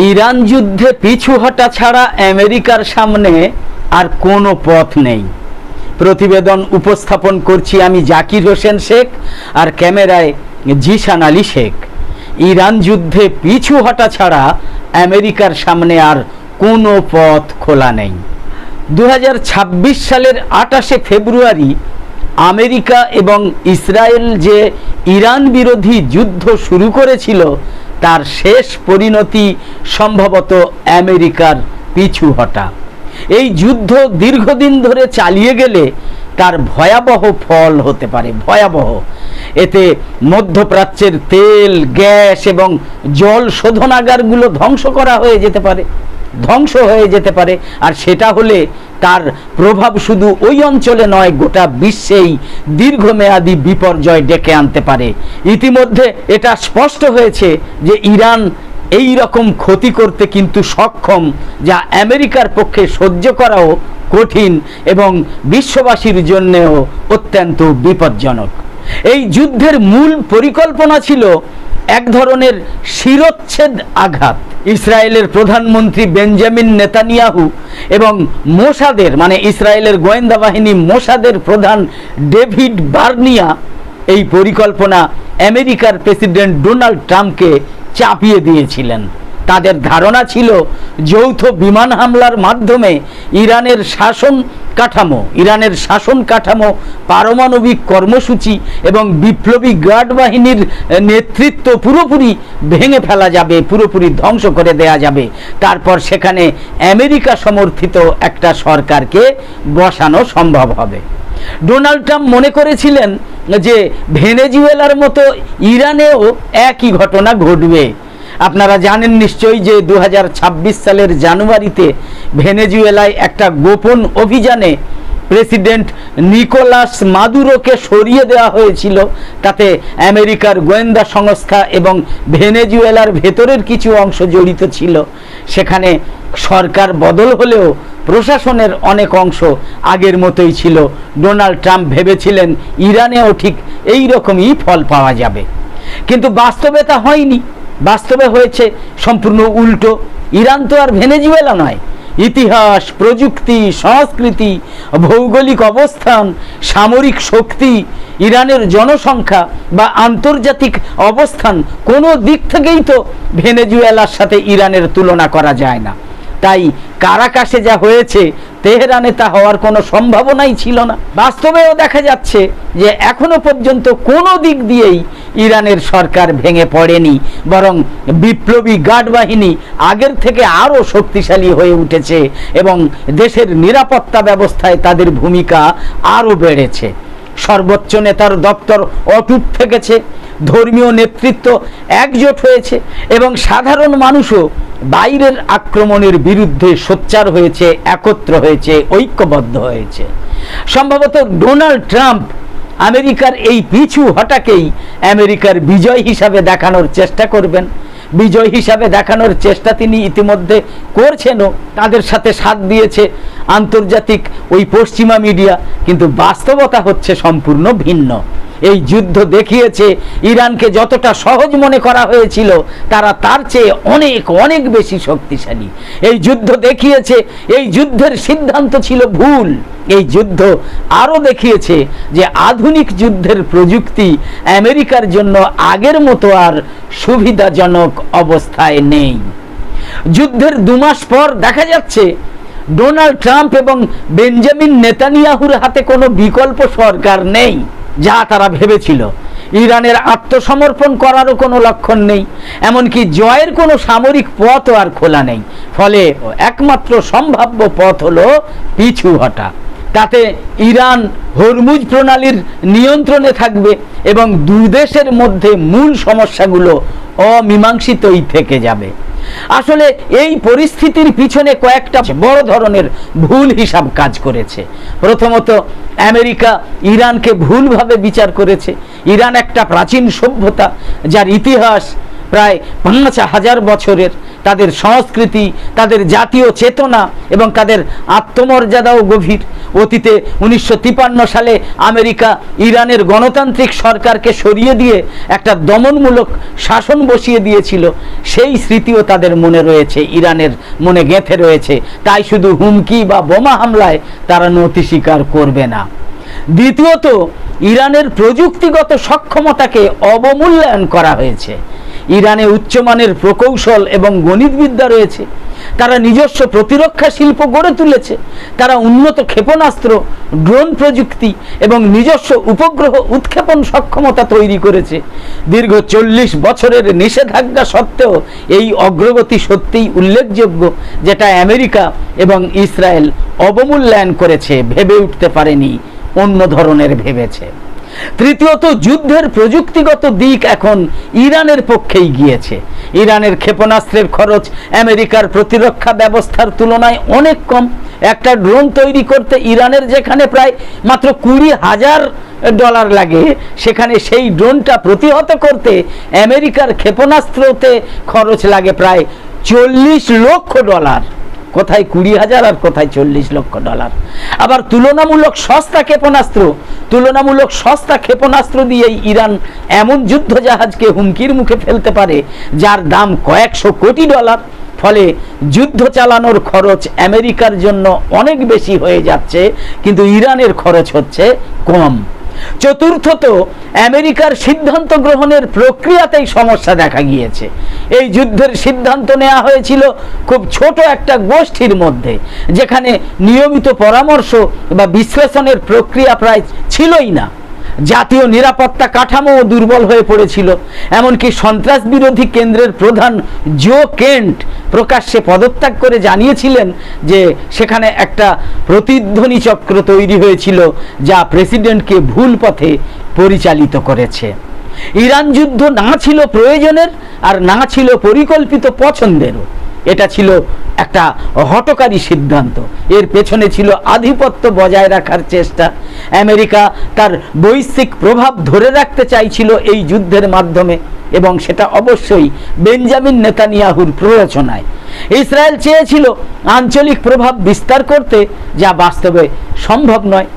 Iran যুদ্ধে পিছু হটা ছাড়া আমেরিকার সামনে আর কোনো পথ নেই। প্রতিবেদন উপস্থাপন করছি আমি জাকির হোসেন শেখ, আর ক্যামেরায় জিশান আলী শেখ। ইরান যুদ্ধে পিছু হটা ছাড়া আমেরিকার সামনে আর কোনো পথ খোলা নেই। 2026 সালের 28শে ফেব্রুয়ারি আমেরিকা এবং ইসরায়েল যে ইরান বিরোধী যুদ্ধ শুরু করেছিল, তার শেষ পরিণতি সম্ভবত আমেরিকার পিছু হটা। এই যুদ্ধ দীর্ঘদিন ধরে চালিয়ে গেলে তার ভয়াবহ ফল হতে পারে, ভয়াবহ। এতে মধ্যপ্রাচ্যের তেল, গ্যাস এবং জল শোধনাগারগুলো ধ্বংস হয়ে যেতে পারে। আর সেটা হলে তার প্রভাব শুধু ওই অঞ্চলে নয়, গোটা বিশ্বেই দীর্ঘমেয়াদী বিপর্যয় ডেকে আনতে পারে। ইতিমধ্যে এটা স্পষ্ট হয়েছে যে ইরান এই রকম ক্ষতি করতে কিন্তু সক্ষম, যা আমেরিকার পক্ষে সহ্য করাও কঠিন এবং বিশ্ববাসীর জন্যেও অত্যন্ত বিপজ্জনক। এই যুদ্ধের মূল পরিকল্পনা ছিল এক ধরনের শিরচ্ছেদ আঘাত। ইসরায়েলের প্রধানমন্ত্রী বেঞ্জামিন নেতানিয়াহু এবং মোসাদের ইসরায়েলের গোয়েন্দা বাহিনী মোসাদের প্রধান ডেভিড বার্নিয়া এই পরিকল্পনা আমেরিকার প্রেসিডেন্ট ডোনাল্ড ট্রাম্পকে চাপিয়ে দিয়েছিলেন। তাদের ধারণা ছিল যৌথ বিমান হামলার মাধ্যমে ইরানের শাসন কাঠামো, পারমাণবিক কর্মসূচি এবং বিপ্লবী গার্ড বাহিনীর নেতৃত্ব পুরোপুরি ভেঙে ফেলা যাবে, পুরোপুরি ধ্বংস করে দেয়া যাবে। তারপর সেখানে আমেরিকা সমর্থিত একটা সরকারকে বসানো সম্ভব হবে। ডোনাল্ড ট্রাম্প মনে করেছিলেন যে ভেনেজুয়েলার মতো ইরানেও একই ঘটনা ঘটবে। আপনারা জানেন নিশ্চয়ই যে 2026 সালের জানুয়ারিতে ভেনেজুয়েলায় একটা গোপন অভিযানে প্রেসিডেন্ট নিকোলাস মাদুরোকে সরিয়ে দেওয়া হয়েছিল। তাতে আমেরিকার গোয়েন্দা সংস্থা এবং ভেনেজুয়েলার ভেতরের কিছু অংশ জড়িত ছিল। সেখানে সরকার বদল হলেও প্রশাসনের অনেক অংশ আগের মতোই ছিল। ডোনাল্ড ট্রাম্প ভেবেছিলেন ইরানেও ঠিক এই রকমই ফল পাওয়া যাবে, কিন্তু বাস্তবে তা হয়নি। বাস্তবে হয়েছে সম্পূর্ণ উল্টো। ইরান তো আর ভেনেজুয়েলা নয়। ইতিহাস, প্রযুক্তি, সংস্কৃতি, ভৌগোলিক অবস্থান, সামরিক শক্তি, ইরানের জনসংখ্যা বা আন্তর্জাতিক অবস্থান, কোনো দিক থেকেই তো ভেনেজুয়েলার সাথে ইরানের তুলনা করা যায় না। তাই কারাকাশে যা হয়েছে, তেহরানে তা হওয়ার কোনো সম্ভাবনাই ছিল না। বাস্তবেও দেখা যাচ্ছে যে এখনো পর্যন্ত কোনো দিক দিয়েই ইরানের সরকার ভেঙে পড়েনি, বরং বিপ্লবী গার্ড বাহিনী আগের থেকে আরও শক্তিশালী হয়ে উঠেছে এবং দেশের নিরাপত্তা ব্যবস্থায় তাদের ভূমিকা আরও বেড়েছে। সর্বোচ্চ নেতার দপ্তর অটুট থেকেছে, ধর্মীয় নেতৃত্ব একজোট হয়েছে এবং সাধারণ মানুষও বাইরের আক্রমণের বিরুদ্ধে সোচ্চার হয়েছে, একত্র হয়েছে, ঐক্যবদ্ধ হয়েছে। সম্ভবত ডোনাল্ড ট্রাম্প আমেরিকার এই পিছু হটাকেই আমেরিকার বিজয় হিসাবে দেখানোর চেষ্টা করবেন। বিজয় হিসাবে দেখানোর চেষ্টা তিনি ইতিমধ্যে করছেনও। তাদের সাথে সাথ দিয়েছে আন্তর্জাতিক ওই পশ্চিমা মিডিয়া, কিন্তু বাস্তবতা হচ্ছে সম্পূর্ণ ভিন্ন। এই যুদ্ধ দেখিয়েছে ইরানকে যতটা সহজ মনে করা হয়েছিল, তারা তার চেয়ে অনেক অনেক বেশি শক্তিশালী। এই যুদ্ধ দেখিয়েছে এই যুদ্ধের সিদ্ধান্ত ছিল ভুল। এই যুদ্ধ আরও দেখিয়েছে যে আধুনিক যুদ্ধের প্রযুক্তি আমেরিকার জন্য আগের মতো আর সুবিধাজনক অবস্থায় নেই। যুদ্ধের 2 মাস পর দেখা যাচ্ছে ডোনাল্ড ট্রাম্প এবং বেঞ্জামিন নেতানিয়াহুর হাতে কোনো বিকল্প সরকার নেই, যা তারা ভেবেছিল। ইরানের আত্মসমর্পণ করারও কোনো লক্ষণ নেই, এমনকি জয়ের কোনো সামরিক পথও আর খোলা নেই। ফলে একমাত্র সম্ভাব্য পথ হলো পিছু হটা। তাতে ইরান হরমুজ প্রণালীর নিয়ন্ত্রণে থাকবে এবং দুই দেশের মধ্যে মূল সমস্যাগুলো অমীমাংসিতই থেকে যাবে। আসলে এই পরিস্থিতির পিছনে কয়েকটা বড় ধরনের ভুল হিসাব কাজ করেছে। প্রথমত, আমেরিকা ইরানকে ভুলভাবে বিচার করেছে। ইরান একটা প্রাচীন সভ্যতা, যার ইতিহাস প্রায় 5000 বছরের। তাদের সংস্কৃতি, তাদের জাতীয় চেতনা এবং তাদের আত্মমর্যাদাও গভীর। অতীতে 1953 সালে আমেরিকা ইরানের গণতান্ত্রিক সরকারকে সরিয়ে দিয়ে একটা দমনমূলক শাসন বসিয়ে দিয়েছিল, সেই স্মৃতিও তাদের মনে রয়েছে, ইরানের মনে গেঁথে রয়েছে। তাই শুধু হুমকি বা বোমা হামলায় তারা নতি স্বীকার করবে না। দ্বিতীয়ত, ইরানের প্রযুক্তিগত সক্ষমতাকে অবমূল্যায়ন করা হয়েছে। ইরানে উচ্চমানের প্রকৌশল এবং গণিতবিদ্যা রয়েছে। তারা নিজস্ব প্রতিরক্ষা শিল্প গড়ে তুলেছে। তারা উন্নত ক্ষেপণাস্ত্র, ড্রোন প্রযুক্তি এবং নিজস্ব উপগ্রহ উৎক্ষেপণ সক্ষমতা তৈরি করেছে। দীর্ঘ 40 বছরের নিষেধাজ্ঞা সত্ত্বেও এই অগ্রগতি সত্যিই উল্লেখযোগ্য, যেটা আমেরিকা এবং ইসরায়েল অবমূল্যায়ন করেছে, ভেবে উঠতে পারেনি, অন্য ধরনের ভেবেছে। তৃতীয়ত, যুদ্ধের প্রযুক্তিগত দিক এখন ইরানের পক্ষেই গিয়েছে। ইরানের ক্ষেপণাস্ত্রের খরচ আমেরিকার প্রতিরক্ষা ব্যবস্থার তুলনায় অনেক কম। একটা ড্রোন তৈরি করতে ইরানের যেখানে প্রায় মাত্র $20,000 লাগে, সেখানে সেই ড্রোনটা প্রতিহত করতে আমেরিকার ক্ষেপণাস্ত্রতে খরচ লাগে প্রায় $40 লক্ষ। কোথায় 20,000 আর কোথায় $40 লক্ষ। আবার তুলনামূলক সস্তা ক্ষেপণাস্ত্র দিয়েই ইরান এমন যুদ্ধজাহাজকে হুমকির মুখে ফেলতে পারে যার দাম কয়েকশো কোটি ডলার। ফলে যুদ্ধ চালানোর খরচ আমেরিকার জন্য অনেক বেশি হয়ে যাচ্ছে, কিন্তু ইরানের খরচ হচ্ছে কম। চতুর্থত, আমেরিকার সিদ্ধান্ত গ্রহণের প্রক্রিয়াতেই সমস্যা দেখা গিয়েছে। এই যুদ্ধের সিদ্ধান্ত নেওয়া হয়েছিল খুব ছোট একটা গোষ্ঠীর মধ্যে, যেখানে নিয়মিত পরামর্শ বা বিশ্লেষণের প্রক্রিয়া প্রায় ছিলই না। জাতীয় নিরাপত্তা কাঠামোও দুর্বল হয়ে পড়েছিল। এমনকি সন্ত্রাস বিরোধী কেন্দ্রের প্রধান জো কেন্ট প্রকাশ্যে পদত্যাগ করে জানিয়েছিলেন যে সেখানে একটা প্রতিধ্বনি চক্র তৈরি হয়েছিল যা প্রেসিডেন্টকে ভুল পথে পরিচালিত করেছে। ইরান যুদ্ধ না ছিল প্রয়োজনের আর না ছিল পরিকল্পিত পছন্দেরও। এটা ছিল একটা হঠকারী সিদ্ধান্ত। এর পেছনে ছিল আধিপত্য বজায় রাখার চেষ্টা। আমেরিকা তার বৈশ্বিক প্রভাব ধরে রাখতে চাইছিল এই যুদ্ধের মাধ্যমে, এবং সেটা অবশ্যই বেঞ্জামিন নেতানিয়াহুর প্ররোচনায়। ইসরায়েল চেয়েছিল আঞ্চলিক প্রভাব বিস্তার করতে, যা বাস্তবে সম্ভব নয়।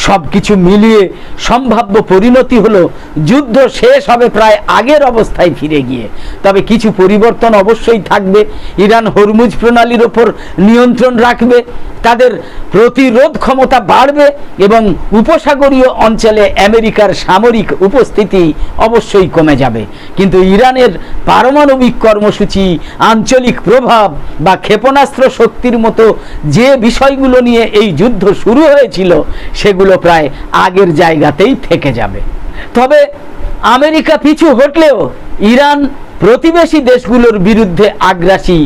সবকিছু মিলিয়ে সম্ভাব্য পরিণতি হলো যুদ্ধ শেষ হবে প্রায় আগের অবস্থায় ফিরে গিয়ে। তবে কিছু পরিবর্তন অবশ্যই থাকবে। ইরান হরমুজ প্রণালীর ওপর নিয়ন্ত্রণ রাখবে, তাদের প্রতিরোধ ক্ষমতা বাড়বে এবং উপসাগরীয় অঞ্চলে আমেরিকার সামরিক উপস্থিতি অবশ্যই কমে যাবে। কিন্তু ইরানের পারমাণবিক কর্মসূচি, আঞ্চলিক প্রভাব বা ক্ষেপণাস্ত্র শক্তির মতো যে বিষয়গুলো নিয়ে এই যুদ্ধ শুরু হয়েছিল সেগুলো প্রায় আগের জায়গাতেই থেকে যাবে। তবে আমেরিকা পিছু হটলেও ইরান প্রতিবেশী দেশগুলোর বিরুদ্ধে আগ্রাসী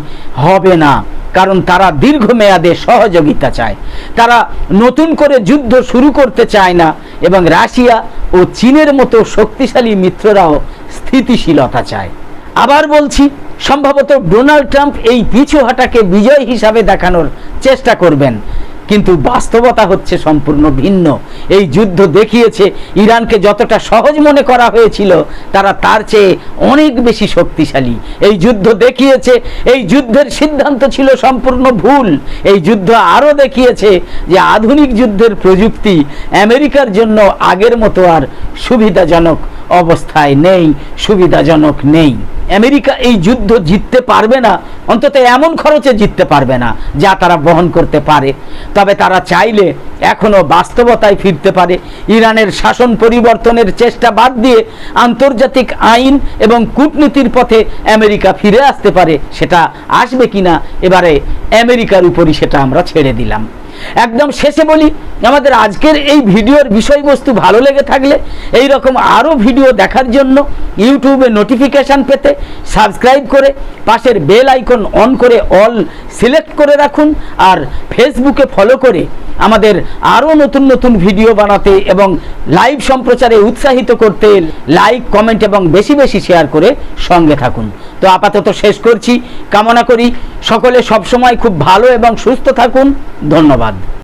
হবে না, কারণ তারা দীর্ঘমেয়াদে সহযোগিতা চায়। তারা নতুন করে যুদ্ধ শুরু করতে চায় না, এবং রাশিয়া ও চীনের মতো শক্তিশালী মিত্ররাও স্থিতিশীলতা চায়। আবার বলছি, সম্ভবত ডোনাল্ড ট্রাম্প এই পিছু হাঁটাকে বিজয় হিসাবে দেখানোর চেষ্টা করবেন, কিন্তু বাস্তবতা হচ্ছে সম্পূর্ণ ভিন্ন। এই যুদ্ধ দেখিয়েছে ইরানকে যতটা সহজ মনে করা হয়েছিল তারা তার চেয়ে অনেক বেশি শক্তিশালী। এই যুদ্ধ দেখিয়েছে এই যুদ্ধের সিদ্ধান্ত ছিল সম্পূর্ণ ভুল। এই যুদ্ধ আরও দেখিয়েছে যে আধুনিক যুদ্ধের প্রযুক্তি আমেরিকার জন্য আগের মতো আর সুবিধাজনক অবস্থায় নেই, সুবিধাজনক নেই। আমেরিকা এই যুদ্ধ জিততে পারবে না, অন্তত এমন খরচে জিততে পারবে না যা তারা বহন করতে পারে। তবে তারা চাইলে এখনো বাস্তবতায় ফিরতে পারে। ইরানের শাসন পরিবর্তনের চেষ্টা বাদ দিয়ে আন্তর্জাতিক আইন এবং কূটনীতির পথে আমেরিকা ফিরে আসতে পারে। সেটা আসবে কিনা এবারে আমেরিকার উপরই সেটা আমরা ছেড়ে দিলাম। একদম শেষে বলি, আমাদের আজকের এই ভিডিওর বিষয়বস্তু ভালো লেগে থাকলে এই রকম আরও ভিডিও দেখার জন্য ইউটিউবে নোটিফিকেশান পেতে সাবস্ক্রাইব করে পাশের বেল আইকন অন করে অল সিলেক্ট করে রাখুন। আর ফেসবুকে ফলো করে আমাদের আরও নতুন নতুন ভিডিও বানাতে এবং লাইভ সম্প্রচারে উৎসাহিত করতে লাইক, কমেন্ট এবং বেশি বেশি শেয়ার করে সঙ্গে থাকুন। তো আপাতত শেষ করছি। কামনা করি সকলে সবসময় খুব ভালো এবং সুস্থ থাকুন। ধন্যবাদ।